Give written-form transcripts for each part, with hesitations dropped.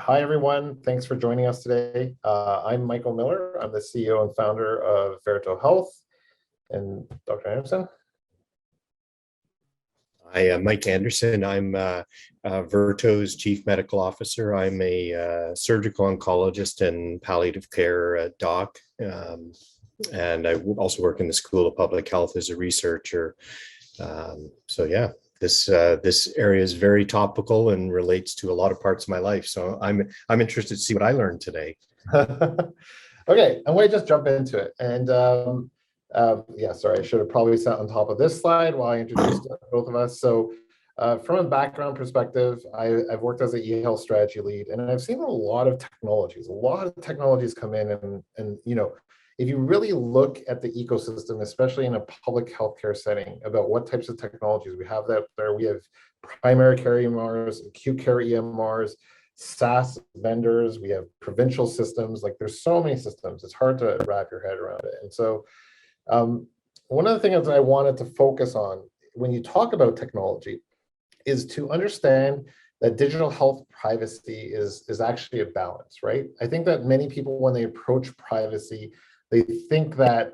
Hi, everyone. Thanks for joining us today. I'm Michael Miller. I'm the CEO and founder of Verito Health. And Dr. Anderson? Hi, Mike Anderson. I'm Verto's Chief Medical Officer. I'm a surgical oncologist and palliative care doc. And I also work in the School of Public Health as a researcher. This area is very topical and relates to a lot of parts of my life. So I'm interested to see what I learned today. Okay, I'm going to just jump into it. And sorry, I should have probably sat on top of this slide while I introduced both of us. So from a background perspective, I've worked as an e-health strategy lead, and I've seen a lot of technologies come in, and if you really look at the ecosystem, especially in a public healthcare setting, about what types of technologies we have out there, we have primary care EMRs, acute care EMRs, SaaS vendors, we have provincial systems. Like, there's so many systems, it's hard to wrap your head around it. And so one of the things that I wanted to focus on when you talk about technology is to understand that digital health privacy is actually a balance, right? I think that many people, when they approach privacy, they think that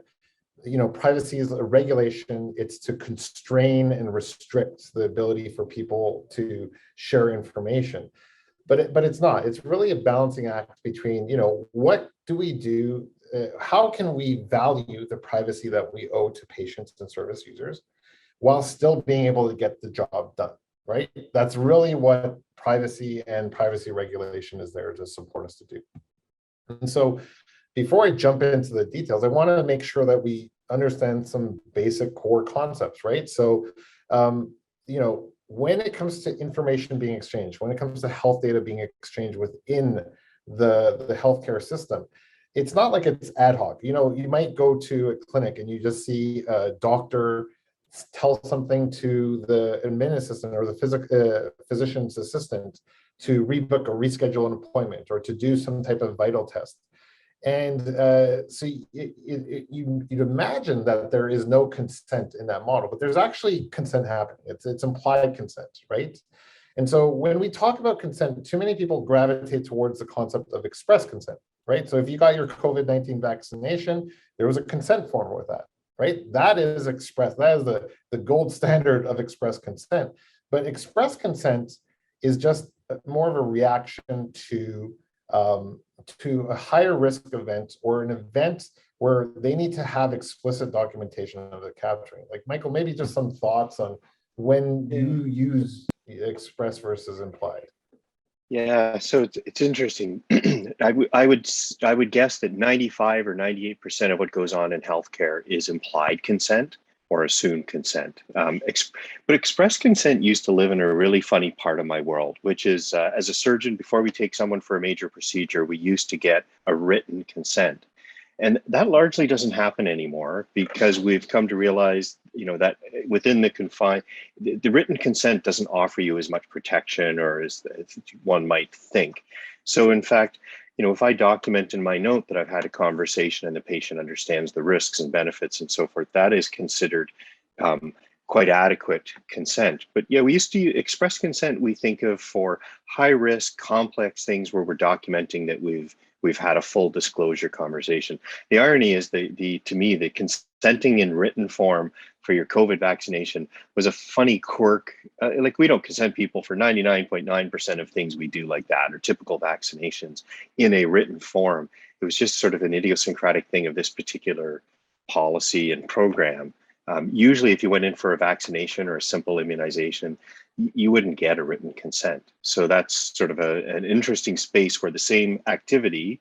privacy is a regulation. It's to constrain and restrict the ability for people to share information. But it's not. It's really a balancing act between, what do we do? How can we value the privacy that we owe to patients and service users while still being able to get the job done, right? That's really what privacy and privacy regulation is there to support us to do. And so before I jump into the details, I want to make sure that we understand some basic core concepts, right? So, when it comes to information being exchanged, when it comes to health data being exchanged within the healthcare system, it's not like it's ad hoc. You might go to a clinic and you just see a doctor tell something to the admin assistant or the physician's assistant to rebook or reschedule an appointment or to do some type of vital test. And so you'd imagine that there is no consent in that model, but there's actually consent happening. It's implied consent, right? And so when we talk about consent, too many people gravitate towards the concept of express consent, right? So if you got your COVID-19 vaccination, there was a consent form with that, right? That is express. That is the gold standard of express consent. But express consent is just more of a reaction to a higher risk event or an event where they need to have explicit documentation of the capturing. Like, Michael, maybe just some thoughts on when you use express versus implied. Yeah, so it's interesting. I would guess that 95 or 98% of what goes on in healthcare is implied consent or assumed consent. But express consent used to live in a really funny part of my world, which is as a surgeon, before we take someone for a major procedure, we used to get a written consent. And that largely doesn't happen anymore because we've come to realize, that within the written consent doesn't offer you as much protection or as one might think. So in fact, if I document in my note that I've had a conversation and the patient understands the risks and benefits and so forth, that is considered quite adequate consent. But yeah, we used to express consent, we think of for high risk, complex things where we're documenting that we've had a full disclosure conversation. The irony is to me, the consenting in written form for your COVID vaccination was a funny quirk. Like, we don't consent people for 99.9% of things we do like that, or typical vaccinations in a written form. It was just sort of an idiosyncratic thing of this particular policy and program. Usually if you went in for a vaccination or a simple immunization, you wouldn't get a written consent. So that's sort of an interesting space where the same activity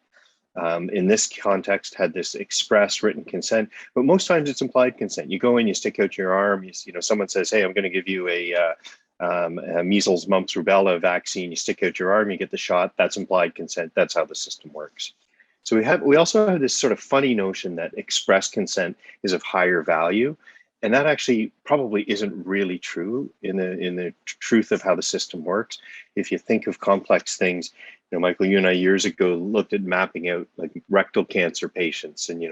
in this context had this express written consent, but most times it's implied consent. You go in, you stick out your arm, someone says, hey, I'm going to give you a measles, mumps, rubella vaccine. You stick out your arm, you get the shot. That's implied consent. That's how the system works. So we also have this sort of funny notion that express consent is of higher value. And that actually probably isn't really true in the truth of how the system works. If you think of complex things, Michael, you and I years ago looked at mapping out like rectal cancer patients, and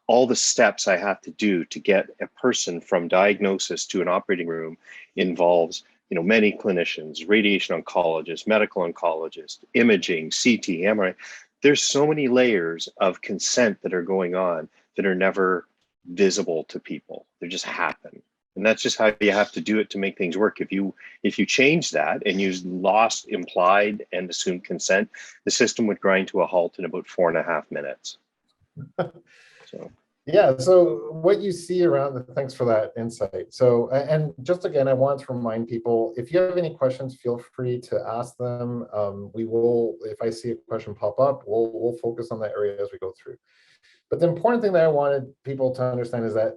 all the steps I have to do to get a person from diagnosis to an operating room involves many clinicians, radiation oncologists, medical oncologists, imaging, CT, MRI. There's so many layers of consent that are going on that are never visible to people. They just happen. And that's just how you have to do it to make things work. If you change that and you lost implied and assumed consent, the system would grind to a halt in about 4.5 minutes. So. Yeah, so what you see around, thanks for that insight. So, and just again, I want to remind people, if you have any questions, feel free to ask them. We will, if I see a question pop up, we'll focus on that area as we go through. But the important thing that I wanted people to understand is that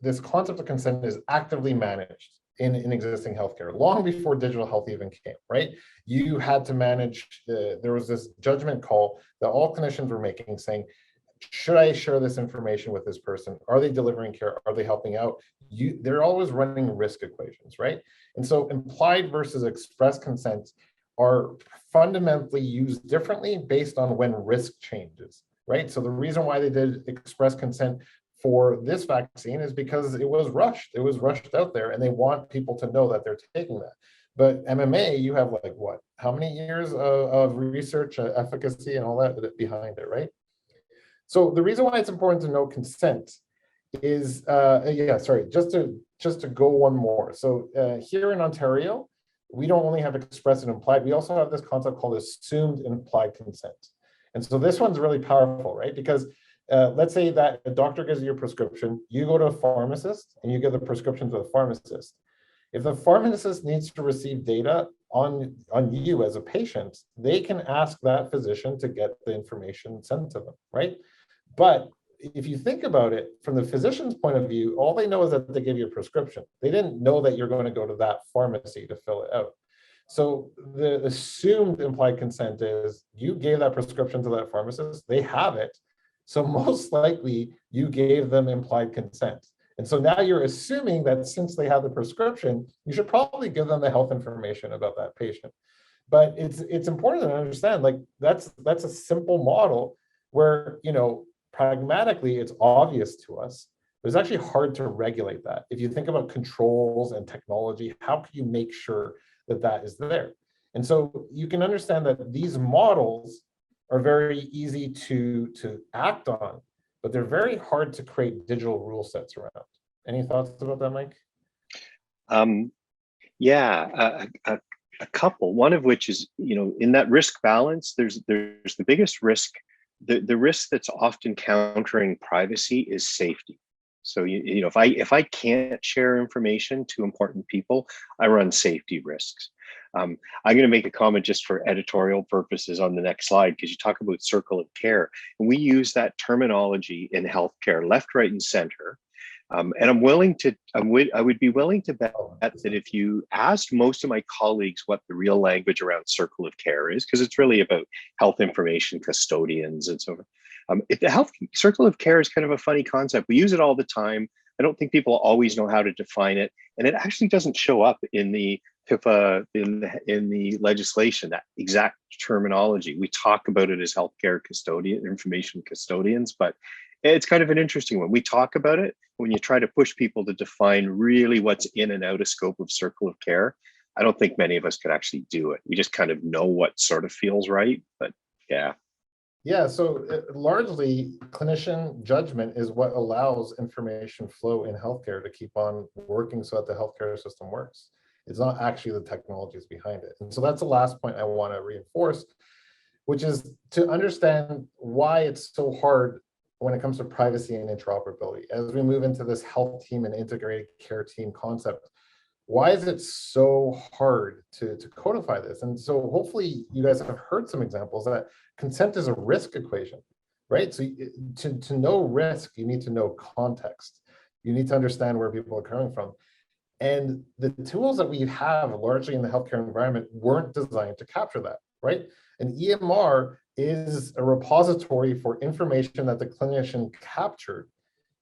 this concept of consent is actively managed in existing healthcare, long before digital health even came, right? You had to manage, there was this judgment call that all clinicians were making saying, should I share this information with this person? Are they delivering care? Are they helping out? They're always running risk equations, right? And so implied versus express consent are fundamentally used differently based on when risk changes, right? So the reason why they did express consent for this vaccine is because it was rushed. It was rushed out there and they want people to know that they're taking that. But MMA, you have like what? How many years of research, efficacy and all that behind it, right? So the reason why it's important to know consent is, just to go one more. So here in Ontario, we don't only have express and implied, we also have this concept called assumed implied consent. And so this one's really powerful, right? Because let's say that a doctor gives you a prescription, you go to a pharmacist and you give the prescription to the pharmacist. If the pharmacist needs to receive data on you as a patient, they can ask that physician to get the information sent to them, right? But if you think about it from the physician's point of view, all they know is that they give you a prescription. They didn't know that you're going to go to that pharmacy to fill it out. So the assumed implied consent is you gave that prescription to that pharmacist, they have it. So most likely you gave them implied consent. And so now you're assuming that since they have the prescription, you should probably give them the health information about that patient. But it's important to understand, like that's a simple model where, pragmatically, it's obvious to us, but it's actually hard to regulate that. If you think about controls and technology, how can you make sure that that is there? And so you can understand that these models are very easy to act on, but they're very hard to create digital rule sets around. Any thoughts about that, Mike? Yeah, a couple. One of which is, in that risk balance, there's the biggest risk. The risk that's often countering privacy is safety. So if I can't share information to important people, I run safety risks. I'm going to make a comment just for editorial purposes on the next slide, because you talk about circle of care, and we use that terminology in healthcare, left, right, and center. And I would be willing to bet that if you asked most of my colleagues what the real language around circle of care is, because it's really about health information custodians and so on. The health circle of care is kind of a funny concept. We use it all the time. I don't think people always know how to define it, and it actually doesn't show up in the HIPAA in the legislation. That exact terminology. We talk about it as healthcare custodian, information custodians, but it's kind of an interesting one. We talk about it when you try to push people to define really what's in and out of scope of circle of care. I don't think many of us could actually do it. We just kind of know what sort of feels right, but yeah. Yeah, so largely clinician judgment is what allows information flow in healthcare to keep on working so that the healthcare system works. It's not actually the technologies behind it. And so that's the last point I want to reinforce, which is to understand why it's so hard when it comes to privacy and interoperability. As we move into this health team and integrated care team concept, why is it so hard to codify this? And so hopefully you guys have heard some examples that consent is a risk equation, right? So to know risk, you need to know context. You need to understand where people are coming from. And the tools that we have largely in the healthcare environment weren't designed to capture that, right? An EMR is a repository for information that the clinician captured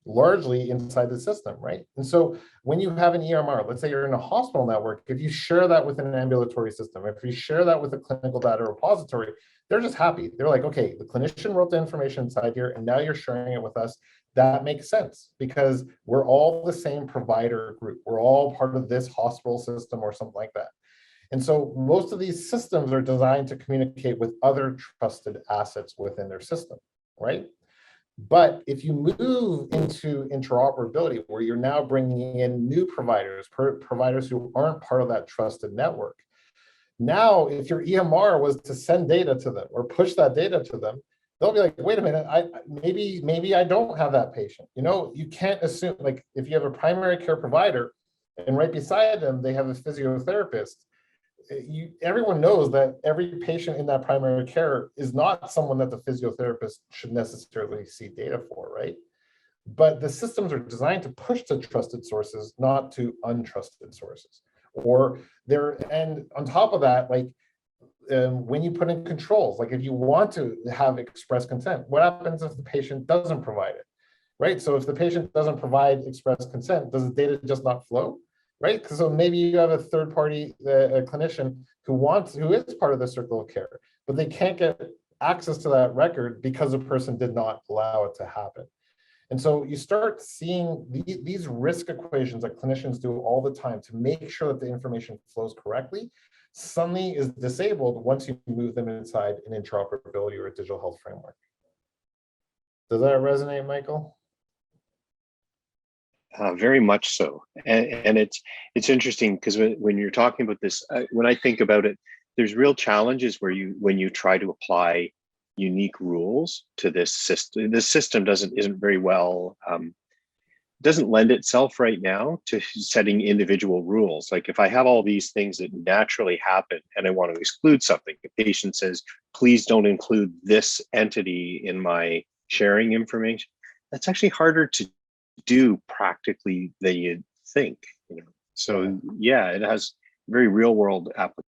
largely inside the system, right? And so when you have an EMR, let's say you're in a hospital network, if you share that with an ambulatory system, if you share that with a clinical data repository, they're just happy. They're like, okay, the clinician wrote the information inside here, and now you're sharing it with us. that makes sense because we're all the same provider group. We're all part of this hospital system or something like that. And so most of these systems are designed to communicate with other trusted assets within their system, right? But if you move into interoperability, where you're now bringing in new providers, providers who aren't part of that trusted network, now if your EMR was to send data to them or push that data to them, they'll be like, wait a minute, maybe I don't have that patient. You know, you can't assume, like if you have a primary care provider and right beside them, they have a physiotherapist, everyone knows that every patient in that primary care is not someone that the physiotherapist should necessarily see data for, right? But the systems are designed to push to trusted sources, not to untrusted sources. And on top of that, like when you put in controls, like if you want to have express consent, what happens if the patient doesn't provide it, right? So if the patient doesn't provide express consent, does the data just not flow? Right? So maybe you have a third party clinician who is part of the circle of care, but they can't get access to that record because the person did not allow it to happen. And so you start seeing these risk equations that clinicians do all the time to make sure that the information flows correctly, suddenly is disabled once you move them inside an interoperability or a digital health framework. Does that resonate, Michael? Very much so, and it's interesting because when you're talking about this, when I think about it, there's real challenges when you try to apply unique rules to this system. This system isn't very well, doesn't lend itself right now to setting individual rules. Like if I have all these things that naturally happen and I want to exclude something, the patient says, please don't include this entity in my sharing information. That's actually harder to do practically than you'd think, you know. So yeah, it has very real world application.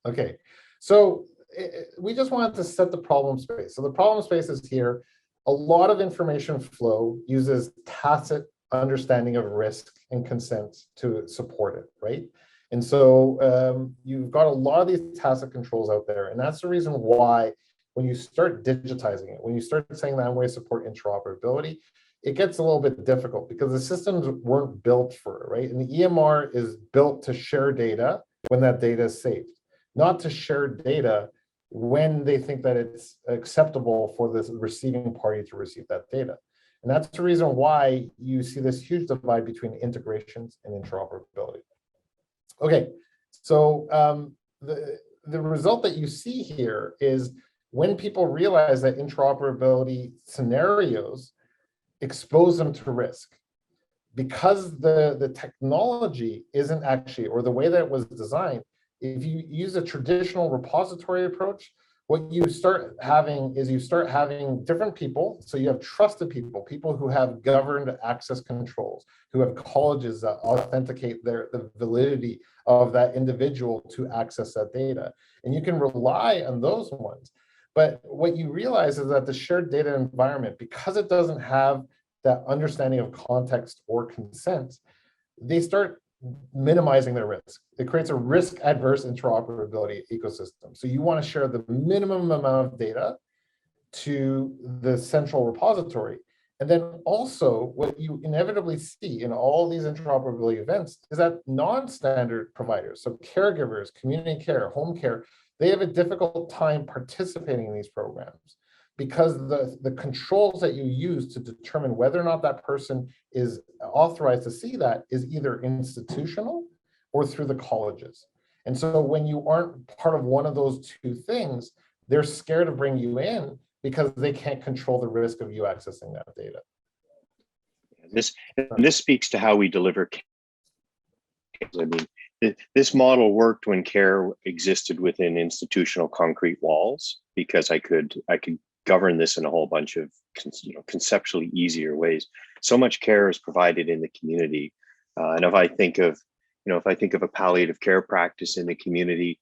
Okay, so we just wanted to set the problem space. So the problem space is here. A lot of information flow uses tacit understanding of risk and consent to support it, right? And so you've got a lot of these tacit controls out there, and that's the reason why when you start digitizing it, when you start saying that I'm going to support interoperability, it gets a little bit difficult because the systems weren't built for it, right? And the EMR is built to share data when that data is saved, not to share data when they think that it's acceptable for the receiving party to receive that data. And that's the reason why you see this huge divide between integrations and interoperability. Okay, so the result that you see here is when people realize that interoperability scenarios expose them to risk, because the technology isn't actually, or the way that it was designed, if you use a traditional repository approach, what you start having is different people. So you have trusted people, people who have governed access controls, who have colleges that authenticate the validity of that individual to access that data. And you can rely on those ones. But what you realize is that the shared data environment, because it doesn't have that understanding of context or consent, they start minimizing their risk. It creates a risk adverse interoperability ecosystem. So you want to share the minimum amount of data to the central repository. And then also what you inevitably see in all these interoperability events is that non-standard providers, so caregivers, community care, home care, they have a difficult time participating in these programs because the controls that you use to determine whether or not that person is authorized to see that is either institutional or through the colleges. And so when you aren't part of one of those two things, they're scared to bring you in because they can't control the risk of you accessing that data. This speaks to how we deliver care. I mean, this model worked when care existed within institutional concrete walls because I could govern this in a whole bunch of conceptually easier ways. So much care is provided in the community, and if I think of a palliative care practice in the community,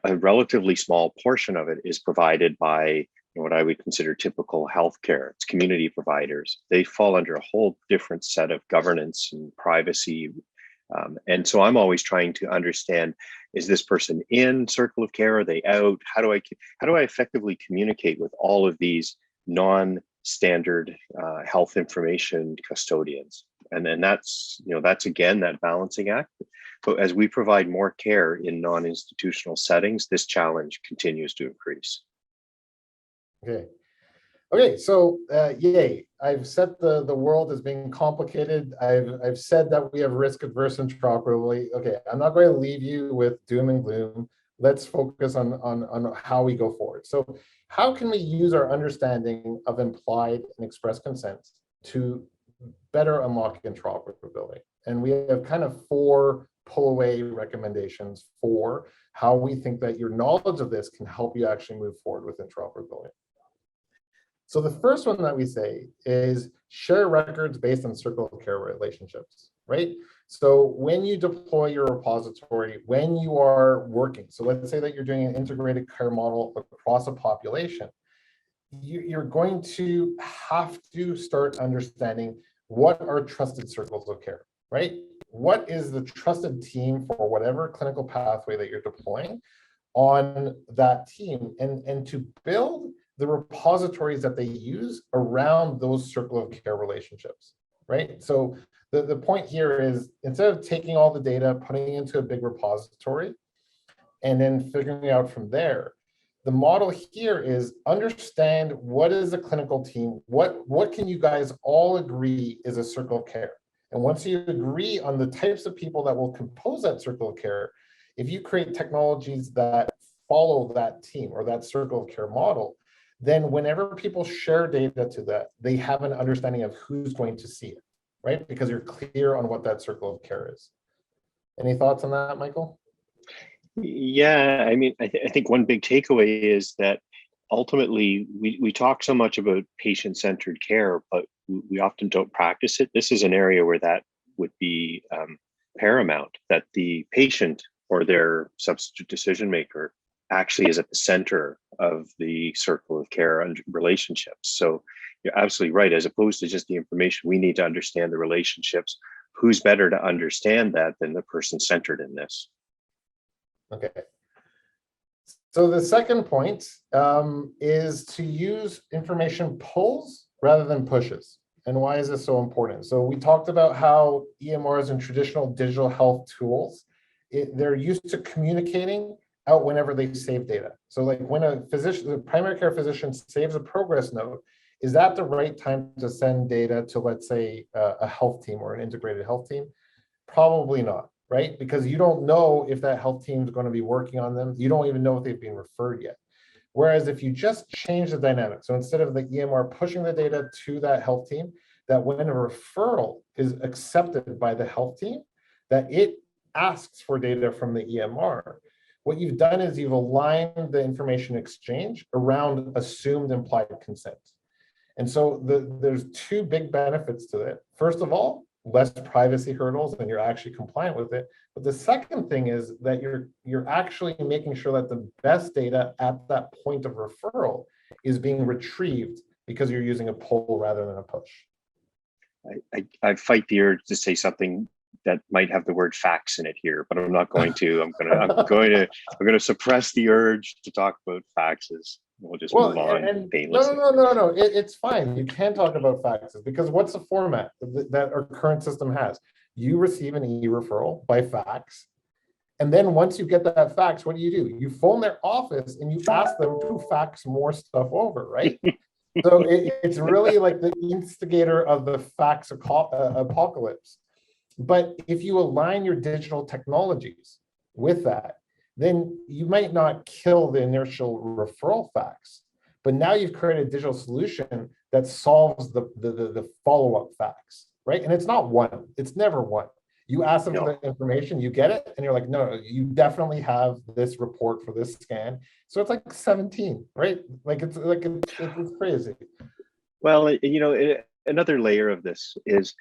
a relatively small portion of it is provided by what I would consider typical healthcare. It's community providers. They fall under a whole different set of governance and privacy. And so I'm always trying to understand, is this person in circle of care? Are they out? How do I effectively communicate with all of these standard health information custodians. And then that's, that's again, that balancing act. But as we provide more care in non-institutional settings, this challenge continues to increase. Okay. Okay, so yay, I've said the world is being complicated. I've said that we have risk adverse interoperability. Okay, I'm not going to leave you with doom and gloom. Let's focus on how we go forward. So how can we use our understanding of implied and express consent to better unlock interoperability? And we have kind of 4 pull away recommendations for how we think that your knowledge of this can help you actually move forward with interoperability. So the first one that we say is share records based on circle of care relationships, right? So when you deploy your repository, when you are working, so let's say that you're doing an integrated care model across a population, you're going to have to start understanding what are trusted circles of care, right? What is the trusted team for whatever clinical pathway that you're deploying on that team, and to build the repositories that they use around those circle of care relationships, right? So the point here is, instead of taking all the data, putting it into a big repository, and then figuring out from there, the model here is understand what is a clinical team, what can you guys all agree is a circle of care. And once you agree on the types of people that will compose that circle of care, if you create technologies that follow that team or that circle of care model, then whenever people share data to that, they have an understanding of who's going to see it, right? Because you're clear on what that circle of care is. Any thoughts on that, Michael? Yeah, I mean, I think one big takeaway is that ultimately we talk so much about patient-centered care, but we often don't practice it. This is an area where that would be paramount, that the patient or their substitute decision maker actually is at the center of the circle of care and relationships. So you're absolutely right. As opposed to just the information, we need to understand the relationships. Who's better to understand that than the person centered in this? Okay. So the second point is to use information pulls rather than pushes. And why is this so important? So we talked about how EMRs and traditional digital health tools, they're used to communicating out whenever they save data. So like when a primary care physician saves a progress note, is that the right time to send data to, let's say, a health team or an integrated health team? Probably not, right? Because you don't know if that health team is going to be working on them. You don't even know if they've been referred yet. Whereas if you just change the dynamic, so instead of the EMR pushing the data to that health team, that when a referral is accepted by the health team, that it asks for data from the EMR. What you've done is you've aligned the information exchange around assumed implied consent. And so there's 2 big benefits to it. First of all, less privacy hurdles and you're actually compliant with it. But the second thing is that you're actually making sure that the best data at that point of referral is being retrieved because you're using a pull rather than a push. I fight the urge to say something that might have the word facts in it here, but I'm not going to. I'm going to suppress the urge to talk about faxes. We'll just move on painlessly. No. It's fine. You can talk about faxes because what's the format that our current system has? You receive an e-referral by fax. And then once you get that fax, what do? You phone their office and you ask them to fax more stuff over, right? So it's really like the instigator of the fax apocalypse. But if you align your digital technologies with that, then you might not kill the initial referral fax, but now you've created a digital solution that solves the follow-up fax, right? And it's not one, it's never one. You ask them for the information, you get it, and you're like, no, you definitely have this report for this scan. So it's like 17, right? It's crazy. Well, another layer of this is,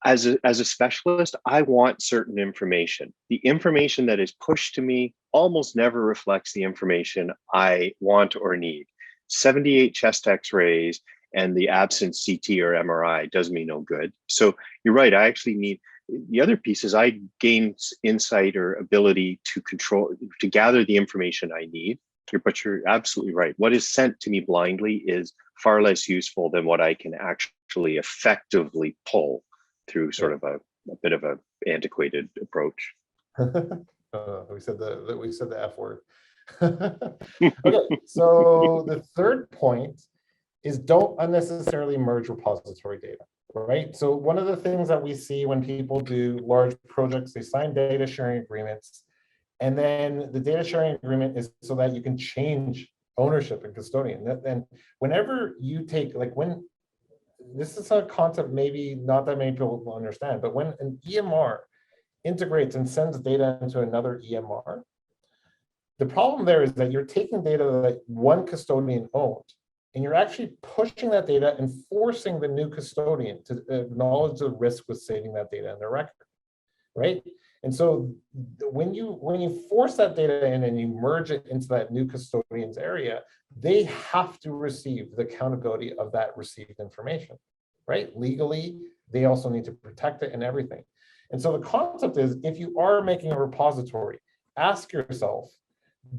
as a specialist, I want certain information. The information that is pushed to me almost never reflects the information I want or need. 78 chest x-rays and the absent CT or MRI does me no good. So you're right, I actually need, the other piece is I gain insight or ability to gather the information I need But you're absolutely right. What is sent to me blindly is far less useful than what I can actually effectively pull through sort of a bit of a antiquated approach. We said the F word. Okay, so the third point is don't unnecessarily merge repository data, right? So one of the things that we see when people do large projects, they sign data sharing agreements, and then the data sharing agreement is so that you can change ownership and custodian. And whenever you take, this is a concept maybe not that many people will understand, but when an EMR integrates and sends data into another EMR, the problem there is that you're taking data that one custodian owned, and you're actually pushing that data and forcing the new custodian to acknowledge the risk with saving that data in their record, right? And so when you force that data in and you merge it into that new custodian's area, they have to receive the accountability of that received information, right? Legally, they also need to protect it and everything. And so the concept is, if you are making a repository, ask yourself,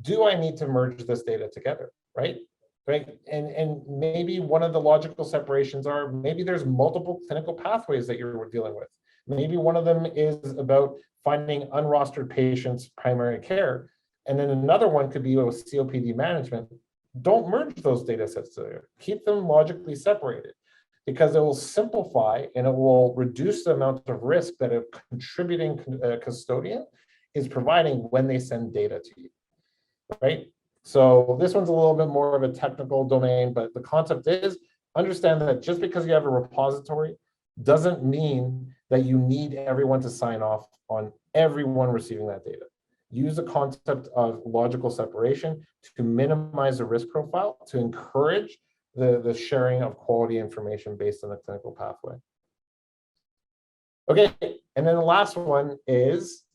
do I need to merge this data together, right? Right. And maybe one of the logical separations are, maybe there's multiple clinical pathways that you're dealing with. Maybe one of them is about finding unrostered patients' primary care. And then another one could be with COPD management. Don't merge those data sets together. Keep them logically separated, because it will simplify and it will reduce the amount of risk that a contributing custodian is providing when they send data to you, right? So this one's a little bit more of a technical domain, but the concept is, understand that just because you have a repository doesn't mean that you need everyone to sign off on everyone receiving that data. Use the concept of logical separation to minimize the risk profile, to encourage the sharing of quality information based on the clinical pathway. Okay, and then the last one is,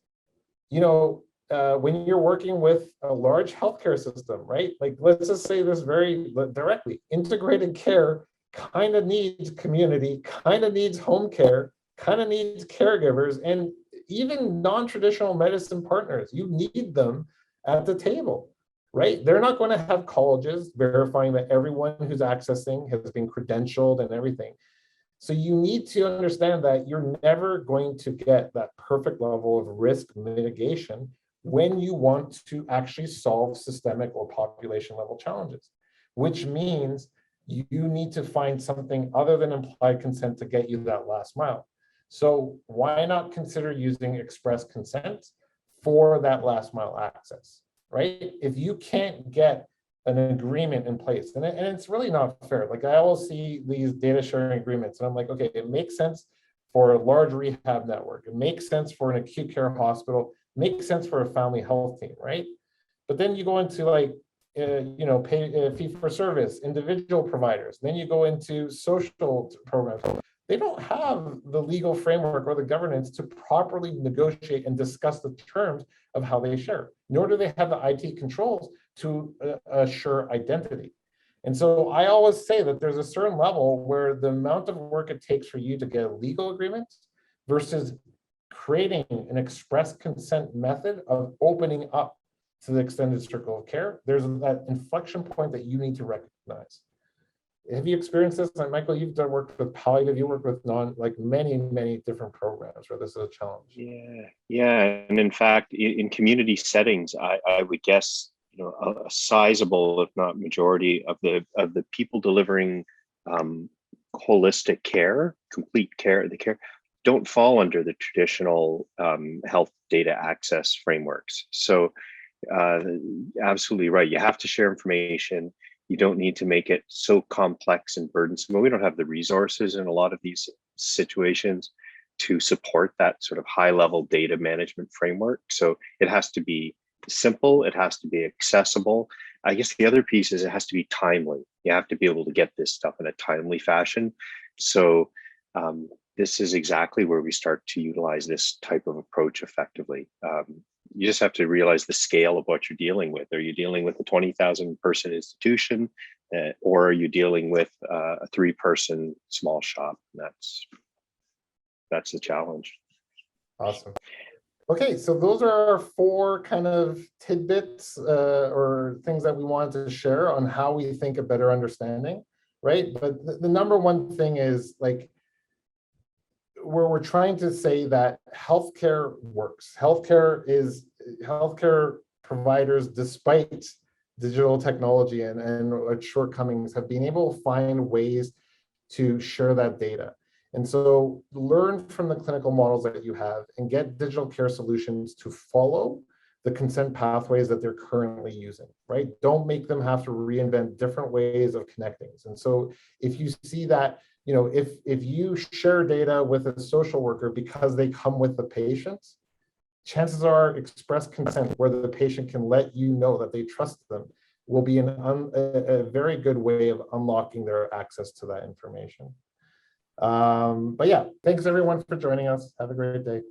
when you're working with a large healthcare system, right? Like, let's just say this very directly, integrated care kind of needs community, kind of needs home care, kind of needs caregivers, and even non-traditional medicine partners. You need them at the table, right? They're not going to have colleges verifying that everyone who's accessing has been credentialed and everything. So you need to understand that you're never going to get that perfect level of risk mitigation when you want to actually solve systemic or population level challenges, which means you need to find something other than implied consent to get you that last mile. So why not consider using express consent for that last mile access, right? If you can't get an agreement in place, and it's really not fair. Like, I always see these data sharing agreements and I'm like, okay, it makes sense for a large rehab network. It makes sense for an acute care hospital, makes sense for a family health team, right? But then you go into fee for service, individual providers. Then you go into social programs. They don't have the legal framework or the governance to properly negotiate and discuss the terms of how they share, nor do they have the IT controls to assure identity. And so I always say that there's a certain level where the amount of work it takes for you to get a legal agreement versus creating an express consent method of opening up to the extended circle of care, there's that inflection point that you need to recognize. Have you experienced this? Like, Michael, you've worked with palliative, you work with many different programs where this is a challenge. Yeah. And in fact, in community settings, I would guess, a sizable, if not majority of the people delivering holistic care, complete care, the care, don't fall under the traditional health data access frameworks. So absolutely right. You have to share information. You don't need to make it so complex and burdensome. We don't have the resources in a lot of these situations to support that sort of high level data management framework. So it has to be simple. It has to be accessible. I guess the other piece is it has to be timely. You have to be able to get this stuff in a timely fashion. So this is exactly where we start to utilize this type of approach effectively. You just have to realize the scale of what you're dealing with. Are you dealing with a 20,000 person institution, or are you dealing with a 3-person small shop? That's the challenge. Awesome. Okay, so those are our 4 kind of tidbits or things that we wanted to share on how we think a better understanding, right? But the number one thing is like, where we're trying to say that healthcare works. Healthcare providers, despite digital technology and shortcomings, have been able to find ways to share that data. And so learn from the clinical models that you have and get digital care solutions to follow the consent pathways that they're currently using, right? Don't make them have to reinvent different ways of connecting. And so if you see that, you know, if you share data with a social worker because they come with the patient, chances are express consent where the patient can let you know that they trust them will be a very good way of unlocking their access to that information. But yeah, thanks everyone for joining us. Have a great day.